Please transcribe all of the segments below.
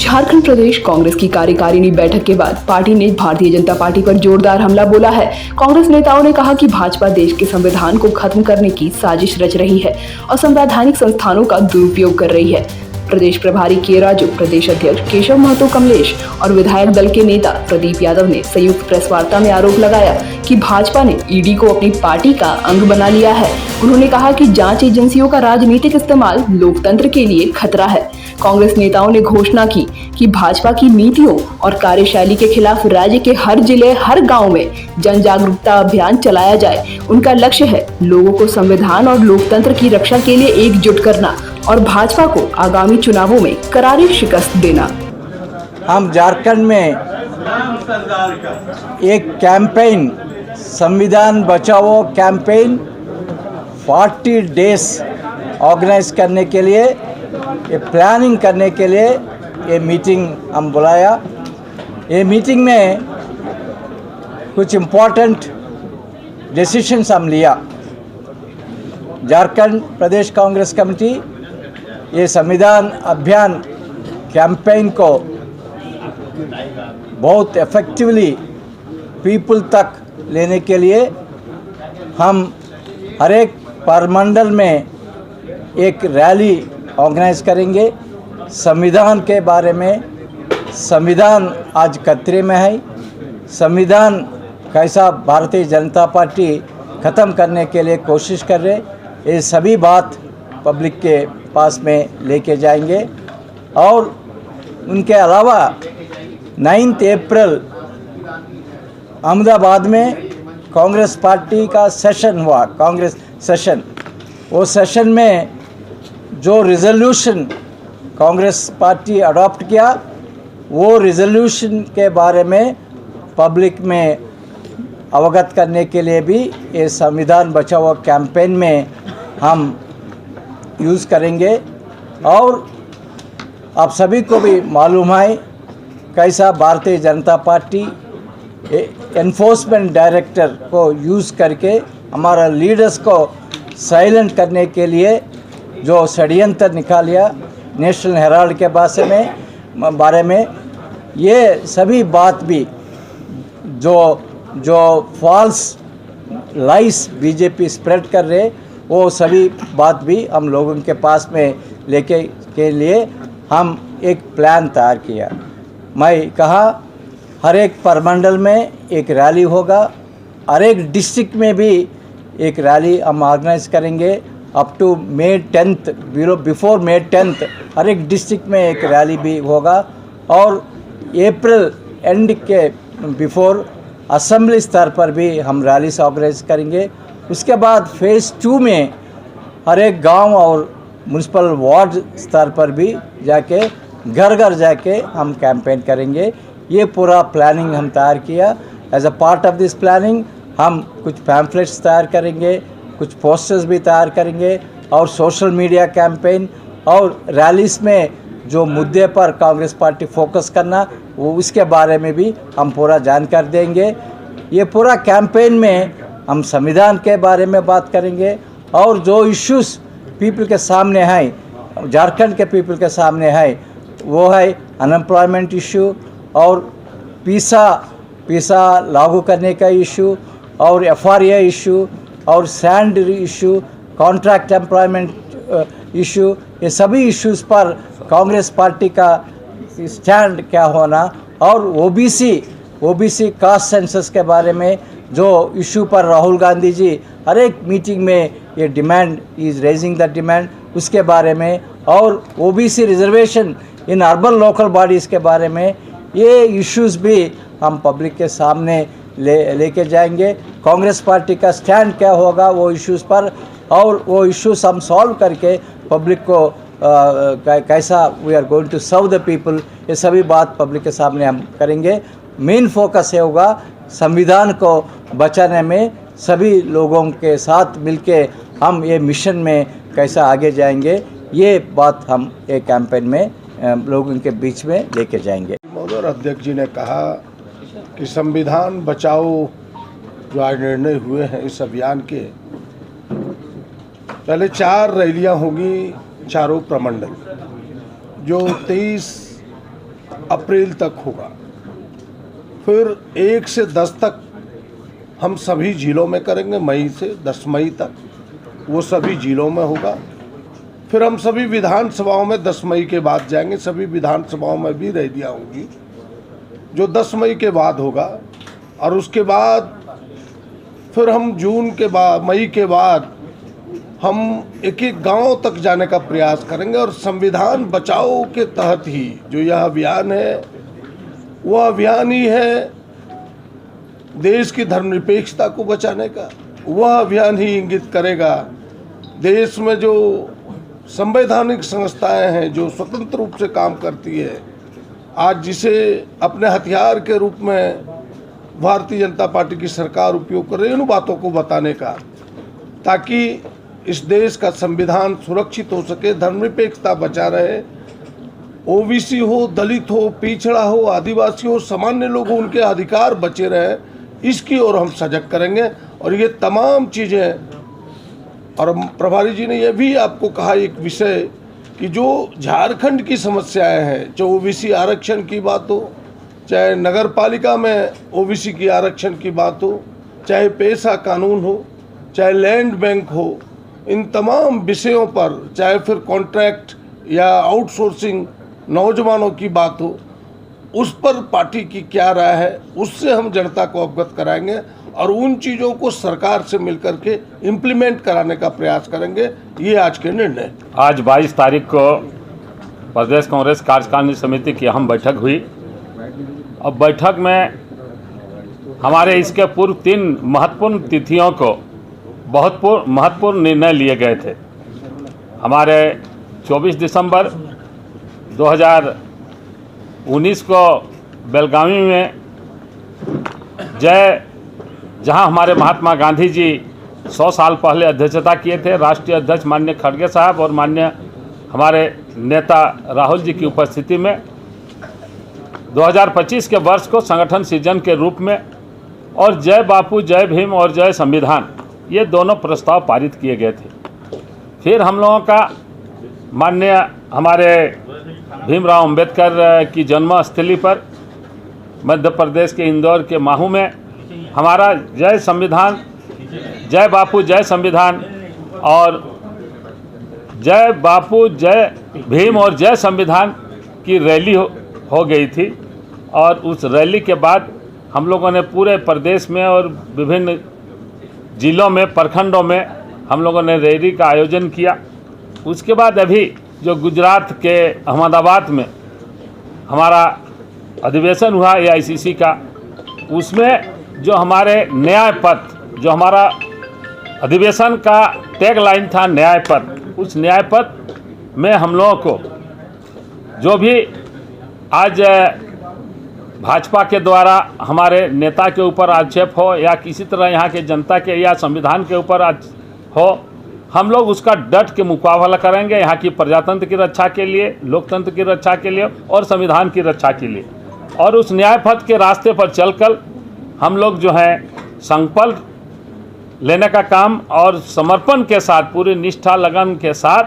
झारखंड प्रदेश कांग्रेस की कार्यकारिणी बैठक के बाद पार्टी ने भारतीय जनता पार्टी पर जोरदार हमला बोला है। कांग्रेस नेताओं ने कहा कि भाजपा देश के संविधान को खत्म करने की साजिश रच रही है और संवैधानिक संस्थानों का दुरुपयोग कर रही है। प्रदेश प्रभारी के राजू, प्रदेश अध्यक्ष केशव महतो कमलेश और विधायक दल के नेता प्रदीप यादव ने संयुक्त प्रेस वार्ता में आरोप लगाया कि भाजपा ने ईडी को अपनी पार्टी का अंग बना लिया है। उन्होंने कहा कि जांच एजेंसियों का राजनीतिक इस्तेमाल लोकतंत्र के लिए खतरा है। कांग्रेस नेताओं ने घोषणा की कि भाजपा की नीतियों और कार्यशैली के खिलाफ राज्य के हर जिले, हर गांव में जन जागरूकता अभियान चलाया जाए। उनका लक्ष्य है लोगों को संविधान और लोकतंत्र की रक्षा के लिए एकजुट करना और भाजपा को आगामी चुनावों में करारी शिकस्त देना। हम झारखंड में एक कैंपेन, संविधान बचाओ कैंपेन 40 डेज ऑर्गेनाइज करने के लिए, ये प्लानिंग करने के लिए ये मीटिंग हम बुलाया। ये मीटिंग में कुछ इम्पोर्टेंट डिसीशंस हम लिया। झारखंड प्रदेश कांग्रेस कमेटी ये संविधान अभियान कैंपेन को बहुत इफेक्टिवली पीपल तक लेने के लिए हम हर एक परमंडल में एक रैली ऑर्गेनाइज करेंगे। संविधान के बारे में, संविधान आज खतरे में है, संविधान कैसा भारतीय जनता पार्टी ख़त्म करने के लिए कोशिश कर रहे, ये सभी बात पब्लिक के पास में लेके जाएंगे। और उनके अलावा 9 अप्रैल अहमदाबाद में कांग्रेस पार्टी का सेशन हुआ, कांग्रेस सेशन। वो सेशन में जो रिजोल्यूशन कांग्रेस पार्टी अडॉप्ट किया, वो रिजोल्यूशन के बारे में पब्लिक में अवगत करने के लिए भी ये संविधान बचाओ कैंपेन में हम यूज़ करेंगे। और आप सभी को भी मालूम है कैसा Bharatiya Janata party enforcement director को यूज़ करके हमारा लीडर्स को साइलेंट करने के लिए जो षड्यंत्र निकालिया नेशनल हेराल्ड के बारे में ये सभी बात भी जो फॉल्स लाइस बीजेपी स्प्रेड कर रहे, वो सभी बात भी हम लोगों के पास में लेके के लिए हम एक प्लान तैयार किया। मैं कहा हर एक परमंडल में एक रैली होगा, हर एक डिस्ट्रिक्ट में भी एक रैली हम ऑर्गेनाइज करेंगे। Up to May 10th, before May 10th हर एक डिस्ट्रिक्ट में एक रैली भी होगा। और अप्रैल एंड के बिफोर असेंबली स्तर पर भी हम रैली से ऑर्गेनाइज करेंगे। उसके बाद फेज़ 2 में हर एक गांव और म्यूनसिपल वार्ड स्तर पर भी जाके घर घर जाके हम कैंपेन करेंगे। ये पूरा प्लानिंग हम तैयार किया। As a part of this planning हम कुछ पैम्फलेट्स तैयार करेंगे, कुछ पोस्टर्स भी तैयार करेंगे और सोशल मीडिया कैंपेन और रैलीज में जो मुद्दे पर कांग्रेस पार्टी फोकस करना, वो उसके बारे में भी हम पूरा जानकारी देंगे। ये पूरा कैंपेन में हम संविधान के बारे में बात करेंगे और जो इश्यूज़ पीपल के सामने हैं, झारखंड के पीपल के सामने है, वो है अनएम्प्लॉयमेंट इशू और पीसा लागू करने का इशू और FRA इशू और sand issue, contract employment issue. ये सभी इश्यूज़ पर कांग्रेस पार्टी का स्टैंड क्या होना और ओबीसी कास्ट सेंसस के बारे में जो इशू पर राहुल गांधी जी हर एक मीटिंग में ये demand is raising the demand, उसके बारे में और OBC reservation in urban local bodies के बारे में, ये इश्यूज़ भी हम पब्लिक के सामने लेके जाएंगे। कांग्रेस पार्टी का स्टैंड क्या होगा वो इश्यूज़ पर और वो इश्यूज़ हम सॉल्व करके पब्लिक को कैसा we are going to serve the people, ये सभी बात पब्लिक के सामने हम करेंगे। मेन फोकस ये होगा संविधान को बचाने में, सभी लोगों के साथ मिलके हम ये मिशन में कैसा आगे जाएंगे, ये बात हम एक कैंपेन में लोगों के बीच में लेके जाएंगे। महोदय अध्यक्ष जी ने कहा कि संविधान बचाओ जो आज निर्णय हुए हैं इस अभियान के, पहले 4 रैलियां होंगी चारों प्रमंडल, जो 23 अप्रैल तक होगा। फिर 1 से 10 तक हम सभी जिलों में करेंगे, मई से 10 मई तक वो सभी जिलों में होगा। फिर हम सभी विधानसभाओं में 10 मई के बाद जाएंगे, सभी विधानसभाओं में भी रैलियां होंगी जो 10 मई के बाद होगा। और उसके बाद फिर हम मई के बाद हम एक एक गांव तक जाने का प्रयास करेंगे और संविधान बचाओ के तहत ही जो यह अभियान है वह अभियान ही है देश की धर्मनिरपेक्षता को बचाने का। वह अभियान ही इंगित करेगा देश में जो संवैधानिक संस्थाएं हैं जो स्वतंत्र रूप से काम करती है, आज जिसे अपने हथियार के रूप में भारतीय जनता पार्टी की सरकार उपयोग कर रही है, उन बातों को बताने का, ताकि इस देश का संविधान सुरक्षित हो सके, धर्मनिरपेक्षता बचा रहे। ओबीसी हो, दलित हो, पिछड़ा हो, आदिवासी हो, सामान्य लोग हो, उनके अधिकार बचे रहे, इसकी ओर हम सजग करेंगे। और ये तमाम चीज़ें, और प्रभारी जी ने यह भी आपको कहा एक विषय कि जो झारखंड की समस्याएं हैं, चाहे ओबीसी आरक्षण की बात हो, चाहे नगर पालिका में ओबीसी की आरक्षण की बात हो, चाहे पेशा कानून हो, चाहे लैंड बैंक हो, इन तमाम विषयों पर, चाहे फिर कॉन्ट्रैक्ट या आउटसोर्सिंग नौजवानों की बात हो, उस पर पार्टी की क्या राय है, उससे हम जनता को अवगत कराएंगे और उन चीज़ों को सरकार से मिलकर के इम्प्लीमेंट कराने का प्रयास करेंगे। ये आज के निर्णय। आज 22 तारीख को प्रदेश कांग्रेस कार्यकारिणी समिति की अहम बैठक हुई। अब बैठक में हमारे इसके पूर्व 3 महत्वपूर्ण तिथियों को बहुत महत्वपूर्ण निर्णय लिए गए थे। हमारे 24 दिसंबर 2019 को बेलगावी में जहां हमारे महात्मा गांधी जी 100 साल पहले अध्यक्षता किए थे, राष्ट्रीय अध्यक्ष माननीय खड़गे साहब और माननीय हमारे नेता राहुल जी की उपस्थिति में 2025 के वर्ष को संगठन सृजन के रूप में और जय बापू, जय भीम और जय संविधान, ये दोनों प्रस्ताव पारित किए गए थे। फिर हम लोगों का माननीय हमारे भीमराव अंबेडकर की जन्मस्थली पर मध्य प्रदेश के इंदौर के महू में हमारा जय संविधान, जय बापू, जय संविधान और जय बापू, जय भीम और जय संविधान की रैली हो गई थी। और उस रैली के बाद हम लोगों ने पूरे प्रदेश में और विभिन्न जिलों में, प्रखंडों में हम लोगों ने रैली का आयोजन किया। उसके बाद अभी जो गुजरात के अहमदाबाद में हमारा अधिवेशन हुआ AICC का, उसमें जो हमारे न्याय पथ, जो हमारा अधिवेशन का टैग लाइन था न्याय पथ, उस न्याय पथ में हम लोगों को जो भी आज भाजपा के द्वारा हमारे नेता के ऊपर आक्षेप हो या किसी तरह यहाँ के जनता के या संविधान के ऊपर हो, हम लोग उसका डट के मुकाबला करेंगे, यहाँ की प्रजातंत्र की रक्षा के लिए, लोकतंत्र की रक्षा के लिए और संविधान की रक्षा के लिए। और उस न्याय पथ के रास्ते पर चलकर हम लोग जो है संकल्प लेने का काम और समर्पण के साथ, पूरी निष्ठा लगन के साथ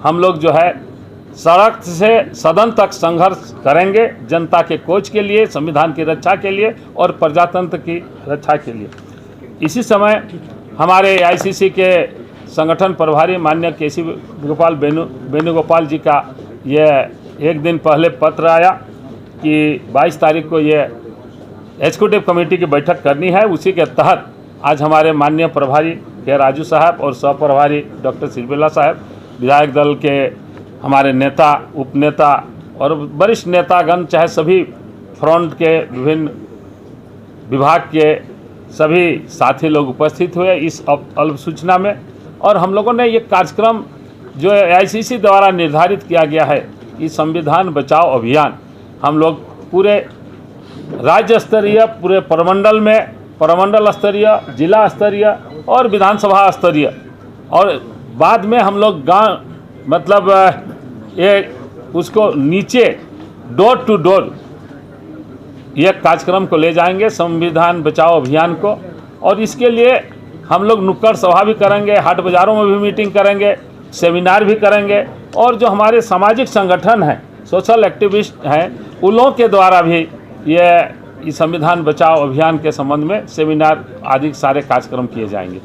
हम लोग जो है सड़क से सदन तक संघर्ष करेंगे, जनता के कोच के लिए, संविधान की रक्षा के लिए और प्रजातंत्र की रक्षा के लिए। इसी समय हमारे AICC के संगठन प्रभारी माननीय KC वेणुगोपाल जी का ये एक दिन पहले पत्र आया कि 22 तारीख को ये एग्जीक्यूटिव कमेटी की बैठक करनी है। उसी के तहत आज हमारे माननीय प्रभारी के राजू साहब और सह प्रभारी डॉक्टर सिरबिल्ला साहब, विधायक दल के हमारे नेता, उपनेता और वरिष्ठ नेतागण, चाहे सभी फ्रंट के विभिन्न विभाग के सभी साथी लोग उपस्थित हुए इस अल्प सूचना में। और हम लोगों ने ये कार्यक्रम जो AICC द्वारा निर्धारित किया गया है, कि संविधान बचाओ अभियान, हम लोग पूरे राज्य स्तरीय, पूरे प्रमंडल में, प्रमंडल स्तरीय, जिला स्तरीय और विधानसभा स्तरीय, और बाद में हम लोग गांव मतलब ये उसको नीचे डोर टू डोर ये कार्यक्रम को ले जाएंगे, संविधान बचाओ अभियान को। और इसके लिए हम लोग नुक्कड़ सभा भी करेंगे, हाट बाज़ारों में भी मीटिंग करेंगे, सेमिनार भी करेंगे। और जो हमारे सामाजिक संगठन हैं, सोशल एक्टिविस्ट हैं, उन लोगों के द्वारा भी ये संविधान बचाओ अभियान के संबंध में सेमिनार आदि सारे कार्यक्रम किए जाएंगे।